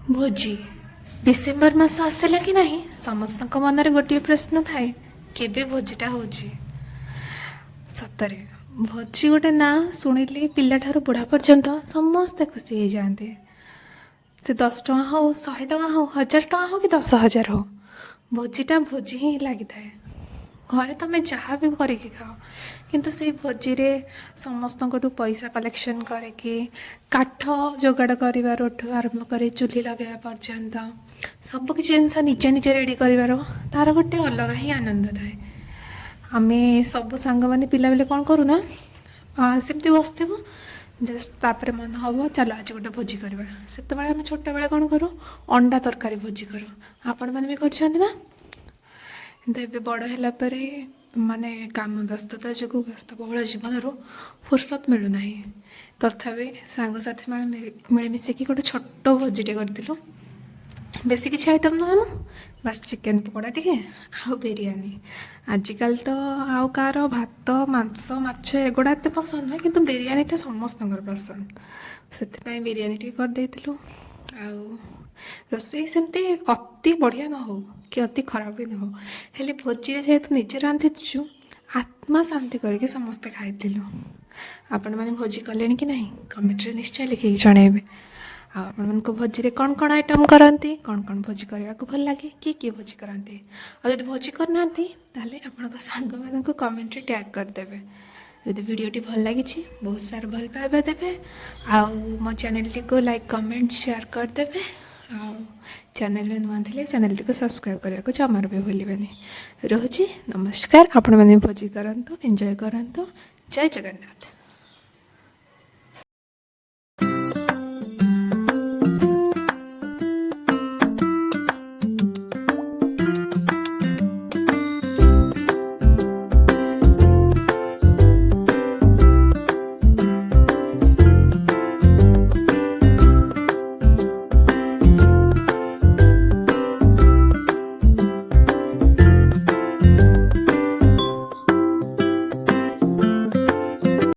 भोजी December मास आसला कि नहीं समस्त मनरे गोटे प्रश्न थाए केबे भोजीटा होची सतरे भोजी गोटे ना शुणिले पिलाठार बुढ़ा पर्यंत समस्ते खुशी हो जाते से 10 टଙ୍କା हो 100 ଟଙ୍କା हो 1000 ଟଙ୍କା हो कि 10,000 हो भोजीटा भोजी ही लगी थाए घरे तुम जहाँ भी करके खाओ किंतु से भोजी रे समस्त पैसा कलेक्शन करके काठ जोगाड़ कर आरंभ कर चूल्ही लगे पर्यंत सबकि जिनस निजे निजे रेडी कर तार गोटे अलग ही आनंद थाए आम सब सांग मैंने पिला बेले कौन करूना सेमती बसतु जस्ट तापर मन हम चल आज गोटे भोजी करवा से आम छोट बेले कौन करूँ अंडा तरकारी भोजी करूँ आपण मैंने भी कर କିନ୍ତୁ ଏବେ ବଡ଼ ହେଲା ପରେ ମାନେ କାମ ବ୍ୟସ୍ତତା ଯୋଗୁଁ ବ୍ୟସ୍ତବହୁଳ ଜୀବନରୁ ଫୁର୍ସତ ମିଳୁନାହିଁ ତଥାପି ସାଙ୍ଗସାଥି ମାନେ ମିଳିମିଶିକି ଗୋଟେ ଛୋଟ ଭୋଜିଟେ କରିଥିଲୁ ବେଶୀ କିଛି ଆଇଟମ୍ ନୁହେଁ ମ ବାସ୍ ଚିକେନ୍ ପକୋଡ଼ା ଟିକେ ଆଉ ବିରିୟାନୀ ଆଜିକାଲି ତ ଆଉ କାହାର ଭାତ ମାଂସ ମାଛ ଏଗୁଡ଼ା ଏତେ ପସନ୍ଦ ନୁହେଁ କିନ୍ତୁ ବିରିୟାନୀଟା ସମସ୍ତଙ୍କର ପସନ୍ଦ ସେଥିପାଇଁ ବିରିୟାନୀ ଟିକେ କରିଦେଇଥିଲୁ ଆଉ ରୋଷେଇ ସେମିତି ଅତି ବଢ଼ିଆ ନ ହଉ कि अति खराब भी न हो हेले भोजी जेहेतु निजे रांधिचु आत्मा शांति करके समस्ते खाइलु आपण मैंने भोजी कले कि नहीं कमेंट रे निश्चय लिखिक जणेबे आपण मन को भोजी रे कौन कौन आइटम करती कौन कौन भोजी करने को भल लगे किए भोजी करती और जब भोजी करना ताले आपण सांग मान कमेंट रे टैग करदेवे यदि वीडियोटी भल लगी बहुत सारा भल पाइबा देवे आउ मो चैनल को लाइक कमेंट शेयर करदेवे चैनल नुआ थे चैनल टी को सब्सक्राइब करने को जमार भी भूलें रोची नमस्कार आपण मैंने भोजी करंतु एंजॉय करंतु जय जगन्नाथ।